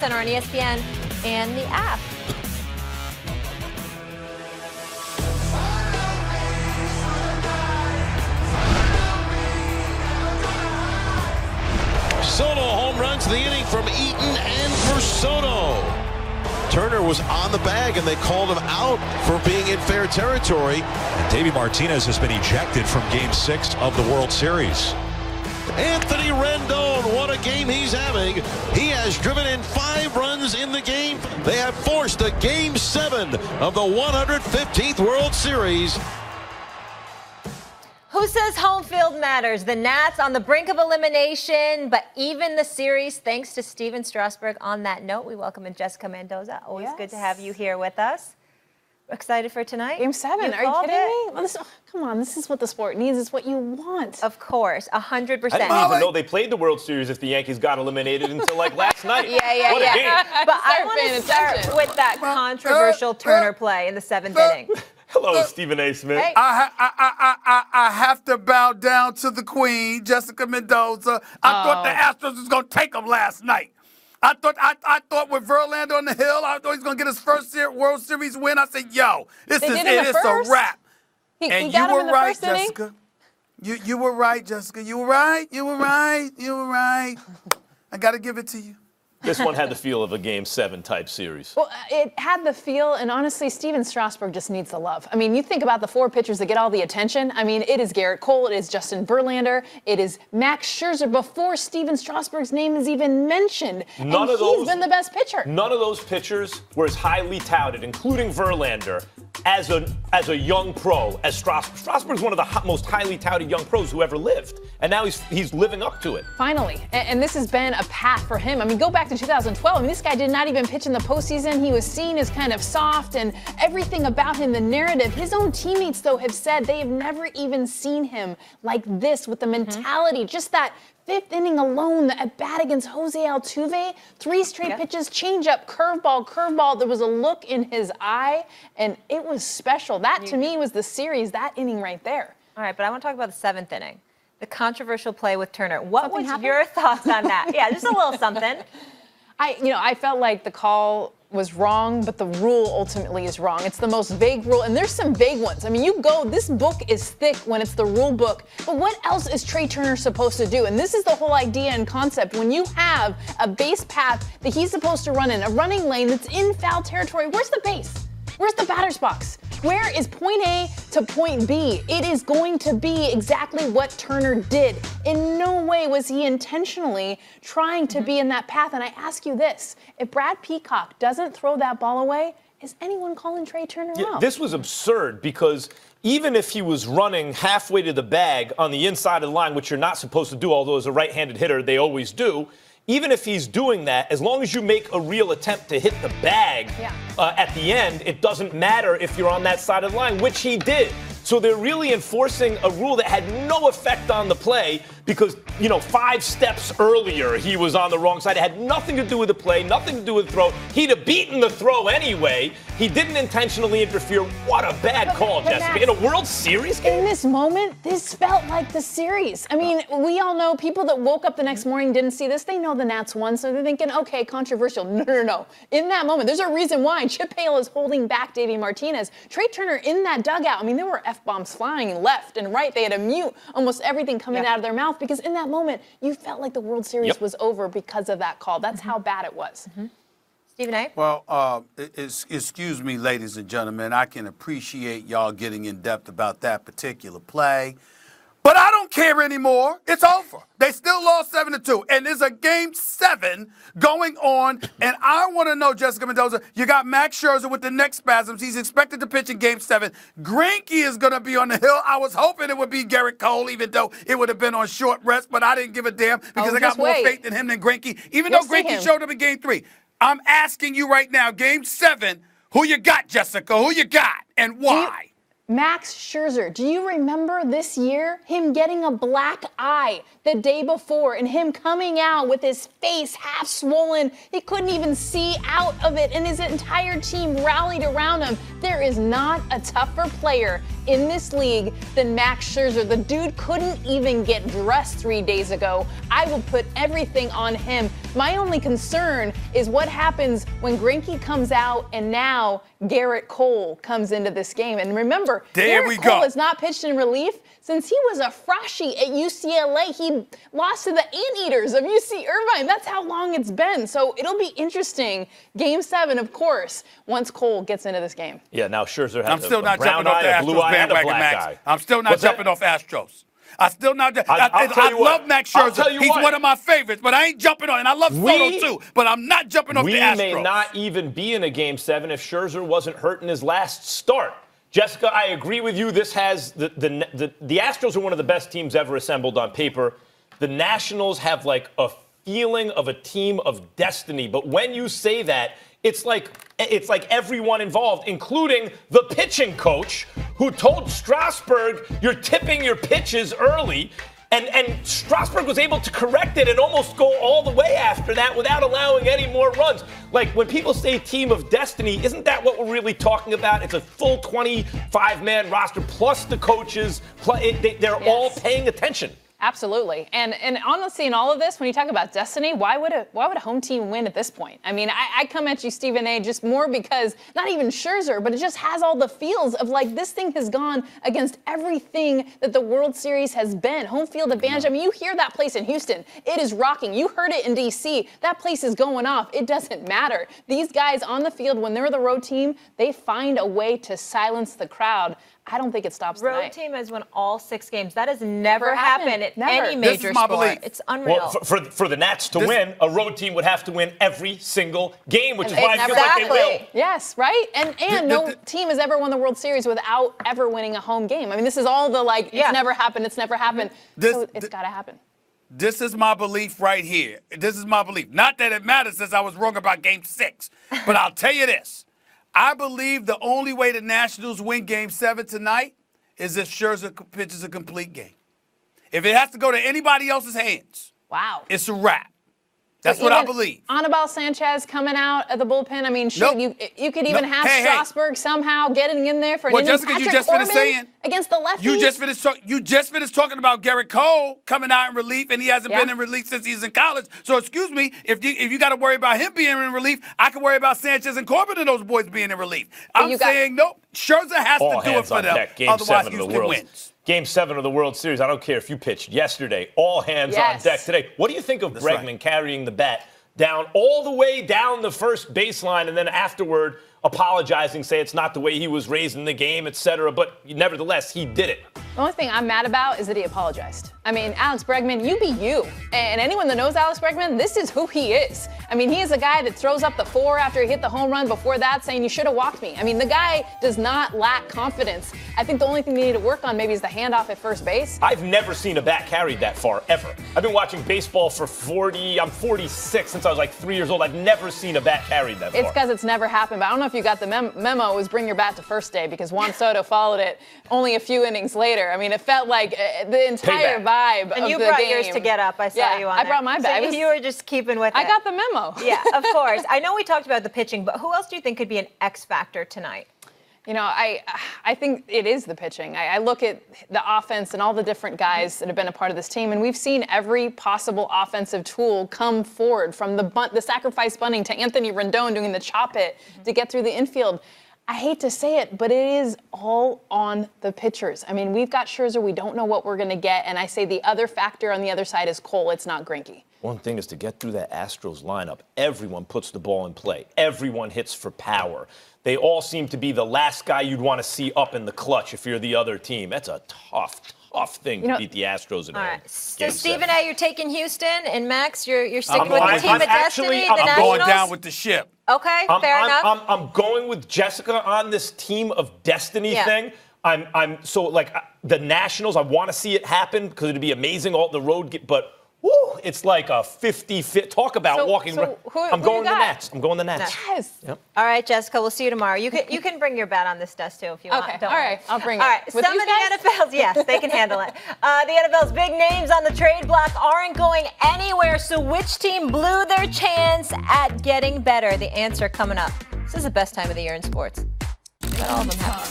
Center on ESPN and the app. Soto home runs the inning from Eaton and for Soto. Turner was on the bag and they called him out for being in fair territory. And Davey Martinez has been ejected from Game 6 of the World Series. Anthony Rendon, what a game he's having. He has driven in 5 runs in the game. They have forced a Game 7 of the 115th World Series. Who says home field matters? The Nats on the brink of elimination, but even the series, thanks to Steven Strasburg. On that note, we welcome in Jessica Mendoza. Always good to have you here with us. Excited for tonight? Game 7. Are you kidding me? Well, come on, this is what the sport needs. It's what you want. Of course, 100%. I didn't even know they played the World Series if the Yankees got eliminated until like last night. What a game. But I want to start with that controversial Turner play in the 7th inning. Hello, Stephen A. Smith. Hey. I have to bow down to the queen, Jessica Mendoza. I thought the Astros was going to take them last night. I thought with Verlander on the hill, I thought he was going to get his first World Series win. I said, yo, it's a wrap. And you were right, Jessica. You were right, Jessica. You were right. I got to give it to you. This one had the feel of a Game 7 type series. Well, it had the feel, and honestly, Steven Strasburg just needs the love. I mean, you think about the 4 pitchers that get all the attention. I mean, it is Garrett Cole, it is Justin Verlander, it is Max Scherzer before Steven Strasburg's name is even mentioned. He's been the best pitcher. None of those pitchers were as highly touted, including Verlander, as a young pro as Strasburg. Strasburg's one of the most highly touted young pros who ever lived, and now he's living up to it. Finally, and this has been a path for him. I mean, go back to 2012. I mean, this guy did not even pitch in the postseason. He was seen as kind of soft, and everything about him, the narrative. His own teammates, though, have said they have never even seen him like this with the mentality. Just that 5th inning alone, the at-bat against Jose Altuve, 3 straight pitches, changeup, curveball. There was a look in his eye, and it was special. That, to me, was the series, that inning right there. All right, but I want to talk about the 7th inning, the controversial play with Turner. What was your thoughts on that? Yeah, just a little something. I felt like the call was wrong, but the rule ultimately is wrong. It's the most vague rule, and there's some vague ones. I mean, this book is thick when it's the rule book, but what else is Trey Turner supposed to do? And this is the whole idea and concept. When you have a base path that he's supposed to run in, a running lane that's in foul territory, where's the base? Where's the batter's box? Where is point A to point B? It is going to be exactly what Turner did. In no way was he intentionally trying to be in that path. And I ask you this, if Brad Peacock doesn't throw that ball away, is anyone calling Trey Turner out? This was absurd because even if he was running halfway to the bag on the inside of the line, which you're not supposed to do, although as a right-handed hitter, they always do, even if he's doing that, as long as you make a real attempt to hit the bag at the end, it doesn't matter if you're on that side of the line, which he did. So they're really enforcing a rule that had no effect on the play because, 5 steps earlier he was on the wrong side. It had nothing to do with the play, nothing to do with the throw. He'd have beaten the throw anyway. He didn't intentionally interfere. What a bad call, Jessica. Max, in a World Series game? In this moment, this felt like the series. I mean, we all know people that woke up the next morning, didn't see this. They know the Nats won, so they're thinking, okay, controversial. No. In that moment, there's a reason why Chip Hale is holding back Davey Martinez. Trey Turner in that dugout, I mean, there were F-bombs flying left and right. They had to mute almost everything coming out of their mouth because in that moment, you felt like the World Series was over because of that call. That's how bad it was. Stephen A? Well, excuse me, ladies and gentlemen. I can appreciate y'all getting in depth about that particular play. But I don't care anymore. It's over. They still lost 7-2. And there's a Game 7 going on. And I want to know, Jessica Mendoza, you got Max Scherzer with the neck spasms. He's expected to pitch in Game 7. Greinke is going to be on the hill. I was hoping it would be Garrett Cole, even though it would have been on short rest. But I didn't give a damn because I got more faith in him than Greinke, even though Greinke showed up in Game 3. I'm asking you right now, Game 7, who you got, Jessica? Who you got and why? Max Scherzer, do you remember this year, him getting a black eye the day before and him coming out with his face half swollen? He couldn't even see out of it, and his entire team rallied around him. There is not a tougher player in this league than Max Scherzer. The dude couldn't even get dressed 3 days ago. I will put everything on him. My only concern is what happens when Greinke comes out and now Garrett Cole comes into this game. And remember, Garrett Cole has not pitched in relief since he was a freshie at UCLA. He lost to the Anteaters of UC Irvine. That's how long it's been. So it'll be interesting. Game 7, of course, once Cole gets into this game. Yeah, now Scherzer has I'm still not jumping off the Astros bandwagon, Max. I'm still not jumping off Astros. I love Max Scherzer. He's one of my favorites, but I ain't jumping on. And I love Soto too, but I'm not jumping off the Astros. We may not even be in a Game 7 if Scherzer wasn't hurt in his last start. Jessica, I agree with you. This has the Astros are one of the best teams ever assembled on paper. The Nationals have like a feeling of a team of destiny. But when you say that, it's like everyone involved, including the pitching coach, who told Strasburg, you're tipping your pitches early. And Strasburg was able to correct it and almost go all the way after that without allowing any more runs. Like, when people say team of destiny, isn't that what we're really talking about? It's a full 25-man roster plus the coaches. They're all paying attention. Absolutely. And honestly, in all of this, when you talk about destiny, why would a home team win at this point? I mean, I come at you, Stephen A., just more because not even Scherzer, but it just has all the feels of like this thing has gone against everything that the World Series has been. Home field advantage. I mean, you hear that place in Houston. It is rocking. You heard it in D.C. That place is going off. It doesn't matter. These guys on the field, when they're the road team, they find a way to silence the crowd. I don't think it stops tonight. Road team has won all 6 games. That has never happened at any major sport. Belief. It's unreal. Well, for the Nats to win, a road team would have to win every single game, which is why I feel like they will. Yes, right? And no team has ever won the World Series without ever winning a home game. I mean, this is all the it's never happened, it's never happened. So it's got to happen. This is my belief right here. This is my belief. Not that it matters since I was wrong about Game 6, but I'll tell you this. I believe the only way the Nationals win Game 7 tonight is if Scherzer pitches a complete game. If it has to go to anybody else's hands, it's a wrap. That's what I believe. Anibal Sanchez coming out of the bullpen. I mean, you could even have Strasburg somehow getting in there for an inning. Jessica, you just finished saying against the lefties. You just finished talking about Garrett Cole coming out in relief, and he hasn't been in relief since he's in college. So excuse me, if you got to worry about him being in relief, I can worry about Sanchez and Corbin and those boys being in relief. I'm saying nope. Scherzer has to do it for them. Otherwise, Houston wins. Game 7 of the World Series. I don't care if you pitched yesterday. All hands on deck today. What do you think of Bregman carrying the bat down all the way down the first baseline and then afterward apologizing, say it's not the way he was raised in the game, etc. But nevertheless, he did it. The only thing I'm mad about is that he apologized. I mean, Alex Bregman, you be you. And anyone that knows Alex Bregman, this is who he is. I mean, he is a guy that throws up the 4 after he hit the home run, before that saying you should have walked me. I mean, the guy does not lack confidence. I think the only thing they need to work on maybe is the handoff at first base. I've never seen a bat carried that far, ever. I've been watching baseball for I'm 46 since I was like 3 years old. I've never seen a bat carried that far. It's because it's never happened, but I don't know if you got the memo. It was bring your bat to first day, because Juan Soto followed it only a few innings later. I mean, it felt like the entire vibe of the game. And you brought yours to get up. I saw you on I brought my bat. So you were just keeping with it. I got the memo. Yeah, of course. I know we talked about the pitching, but who else do you think could be an X factor tonight? You know, I think it is the pitching. I look at the offense and all the different guys that have been a part of this team, and we've seen every possible offensive tool come forward, from the sacrifice bunting to Anthony Rendon doing the chop it to get through the infield. I hate to say it, but it is all on the pitchers. I mean, we've got Scherzer. We don't know what we're going to get. And I say the other factor on the other side is Cole. It's not Greinke. One thing is to get through that Astros lineup. Everyone puts the ball in play. Everyone hits for power. They all seem to be the last guy you'd want to see up in the clutch if you're the other team. That's a tough thing to beat the Astros in. All right. So Stephen A., you're taking Houston, and Max, you're sticking with the team of destiny. I'm going down with the ship. Okay, fair enough. I'm going with Jessica on this team of destiny thing. I'm so like the Nationals. I want to see it happen because it'd be amazing. All the road, but woo, it's like a 50-50. Talk about walking. I'm going the Nats. I'm going the Nats. Yes. Yep. All right, Jessica. We'll see you tomorrow. You can bring your bat on this desk too if you want. Okay. All right. I'll bring it. All right. With Some of the NFL's, yes, they can handle it. The NFL's big names on the trade block aren't going anywhere. So which team blew their chance at getting better? The answer coming up. This is the best time of the year in sports. Let all of them happen.